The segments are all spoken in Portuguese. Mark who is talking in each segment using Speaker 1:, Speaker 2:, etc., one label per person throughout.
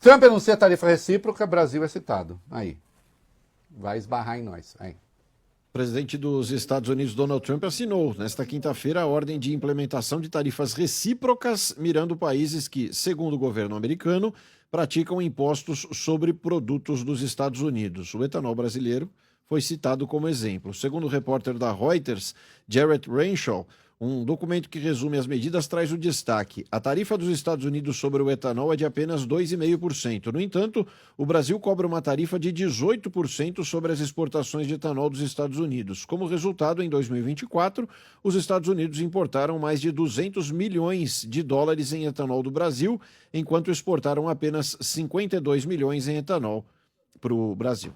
Speaker 1: Trump anuncia tarifa recíproca, Brasil é citado. Aí. Vai esbarrar em nós. Aí.
Speaker 2: O presidente dos Estados Unidos, Donald Trump, assinou nesta quinta-feira a ordem de implementação de tarifas recíprocas, mirando países que, segundo o governo americano, praticam impostos sobre produtos dos Estados Unidos. O etanol brasileiro foi citado como exemplo. Segundo o repórter da Reuters, Jarrett Renshaw, um documento que resume as medidas traz o destaque. A tarifa dos Estados Unidos sobre o etanol é de apenas 2,5%. No entanto, o Brasil cobra uma tarifa de 18% sobre as exportações de etanol dos Estados Unidos. Como resultado, em 2024, os Estados Unidos importaram mais de 200 milhões de dólares em etanol do Brasil, enquanto exportaram apenas 52 milhões em etanol para o Brasil.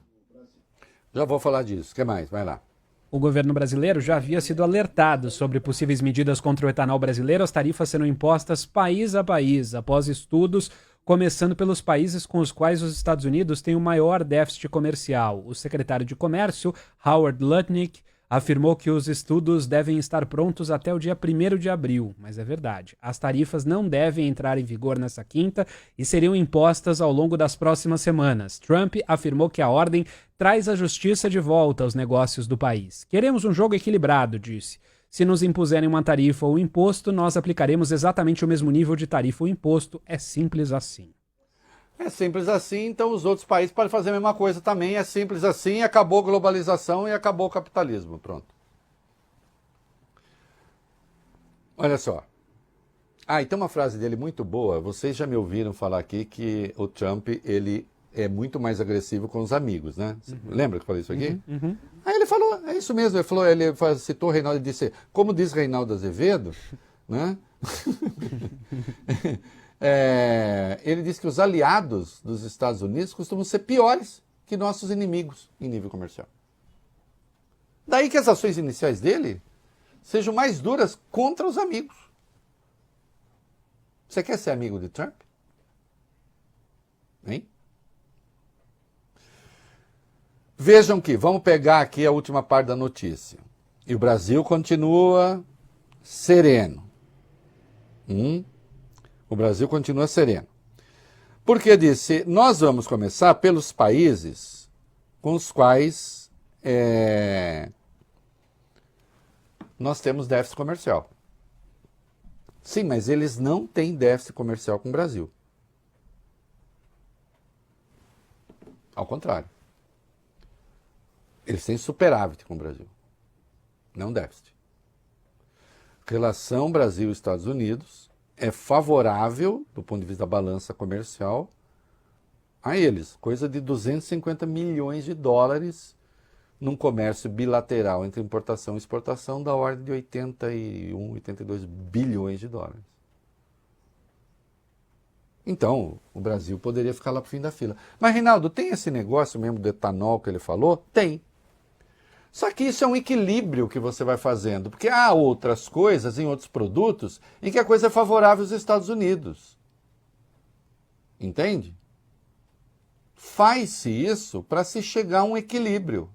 Speaker 1: Já vou falar disso. O que mais? Vai lá.
Speaker 3: O governo brasileiro já havia sido alertado sobre possíveis medidas contra o etanol brasileiro. As tarifas serão impostas país a país, após estudos, começando pelos países com os quais os Estados Unidos têm o maior déficit comercial. O secretário de Comércio, Howard Lutnick, afirmou que os estudos devem estar prontos até o dia 1º de abril, mas é verdade. As tarifas não devem entrar em vigor nessa quinta e seriam impostas ao longo das próximas semanas. Trump afirmou que a ordem traz a justiça de volta aos negócios do país. Queremos um jogo equilibrado, disse. Se nos impuserem uma tarifa ou um imposto, nós aplicaremos exatamente o mesmo nível de tarifa ou imposto. É simples assim.
Speaker 1: É simples assim, então os outros países podem fazer a mesma coisa também. É simples assim, acabou a globalização e acabou o capitalismo. Pronto. Olha só. E tem uma frase dele muito boa. Vocês já me ouviram falar aqui que o Trump, ele é muito mais agressivo com os amigos, né? Lembra que eu falei isso aqui? Aí ele falou, é isso mesmo. Ele citou o Reinaldo e disse, como diz Reinaldo Azevedo, né? Ele disse que os aliados dos Estados Unidos costumam ser piores que nossos inimigos em nível comercial. Daí que as ações iniciais dele sejam mais duras contra os amigos. Você quer ser amigo de Trump? Hein? Vejam que, vamos pegar aqui a última parte da notícia. E o Brasil continua sereno. O Brasil continua sereno. Porque disse, nós vamos começar pelos países com os quais nós temos déficit comercial. Sim, mas eles não têm déficit comercial com o Brasil. Ao contrário. Eles têm superávit com o Brasil. Não déficit. Relação Brasil-Estados Unidos é favorável, do ponto de vista da balança comercial, a eles. Coisa de 250 milhões de dólares num comércio bilateral entre importação e exportação da ordem de 81, 82 bilhões de dólares. Então, o Brasil poderia ficar lá para o fim da fila. Mas, Reinaldo, tem esse negócio mesmo do etanol que ele falou? Tem. Só que isso é um equilíbrio que você vai fazendo, porque há outras coisas em outros produtos em que a coisa é favorável aos Estados Unidos. Entende? Faz-se isso para se chegar a um equilíbrio.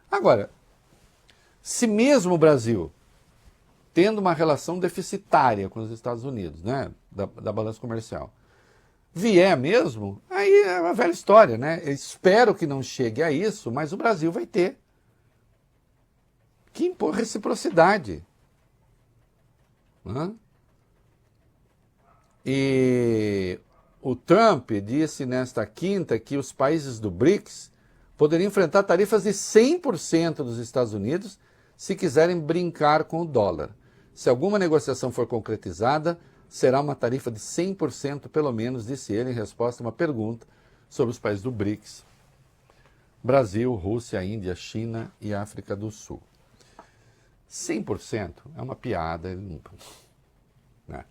Speaker 1: Agora, se mesmo o Brasil, tendo uma relação deficitária com os Estados Unidos, né, da balança comercial, vier mesmo, aí é uma velha história, né? Eu espero que não chegue a isso, mas o Brasil vai ter que impor reciprocidade. E o Trump disse nesta quinta que os países do BRICS poderiam enfrentar tarifas de 100% dos Estados Unidos se quiserem brincar com o dólar. Se alguma negociação for concretizada, será uma tarifa de 100% pelo menos, disse ele em resposta a uma pergunta sobre os países do BRICS. Brasil, Rússia, Índia, China e África do Sul. 100% é uma piada. Né?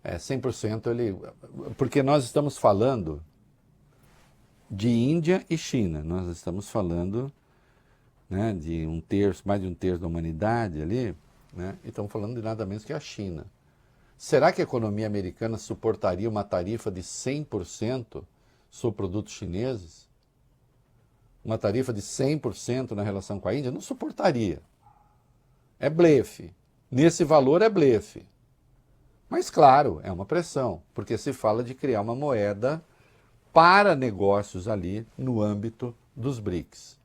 Speaker 1: 100% porque nós estamos falando de Índia e China. Nós estamos falando, né, de mais de um terço da humanidade ali, né, e estamos falando de nada menos que a China. Será que a economia americana suportaria uma tarifa de 100% sobre produtos chineses? Uma tarifa de 100% na relação com a Índia? Não suportaria. É blefe. Nesse valor é blefe. Mas, claro, é uma pressão, porque se fala de criar uma moeda para negócios ali no âmbito dos BRICS.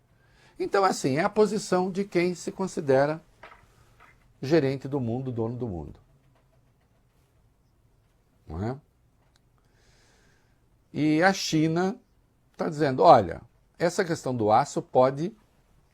Speaker 1: Então, assim, é a posição de quem se considera gerente do mundo, dono do mundo. Não é? E a China está dizendo, olha, essa questão do aço pode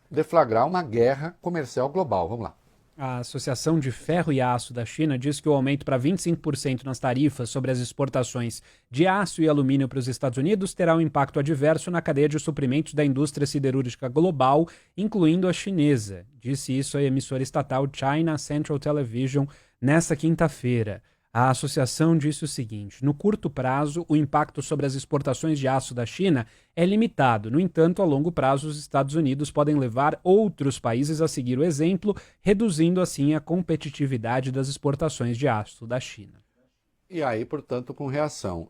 Speaker 1: deflagrar uma guerra comercial global. Vamos lá.
Speaker 3: A Associação de Ferro e Aço da China diz que o aumento para 25% nas tarifas sobre as exportações de aço e alumínio para os Estados Unidos terá um impacto adverso na cadeia de suprimentos da indústria siderúrgica global, incluindo a chinesa. Disse isso a emissora estatal China Central Television nesta quinta-feira. A associação disse o seguinte: no curto prazo, o impacto sobre as exportações de aço da China é limitado. No entanto, a longo prazo, os Estados Unidos podem levar outros países a seguir o exemplo, reduzindo assim a competitividade das exportações de aço da China.
Speaker 1: E aí, portanto, com reação.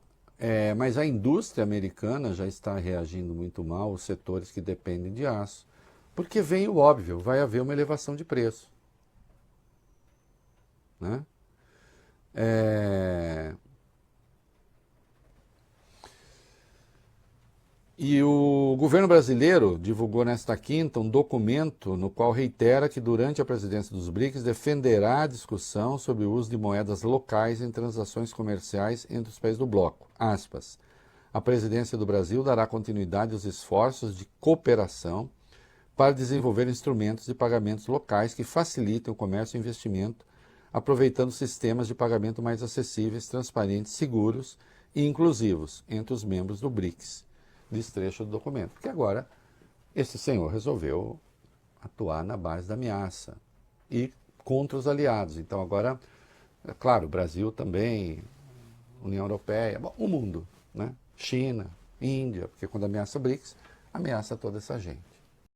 Speaker 1: Mas a indústria americana já está reagindo muito mal, os setores que dependem de aço, porque vem o óbvio, vai haver uma elevação de preço. Né? E o governo brasileiro divulgou nesta quinta um documento no qual reitera que durante a presidência dos BRICS defenderá a discussão sobre o uso de moedas locais em transações comerciais entre os países do bloco. Aspas. A presidência do Brasil dará continuidade aos esforços de cooperação para desenvolver instrumentos de pagamentos locais que facilitem o comércio e investimento, aproveitando sistemas de pagamento mais acessíveis, transparentes, seguros e inclusivos entre os membros do BRICS, diz trecho do documento. Porque agora esse senhor resolveu atuar na base da ameaça e contra os aliados. Então agora, é claro, o Brasil também, União Europeia, bom, o mundo, né? China, Índia, porque quando ameaça BRICS, ameaça toda essa gente.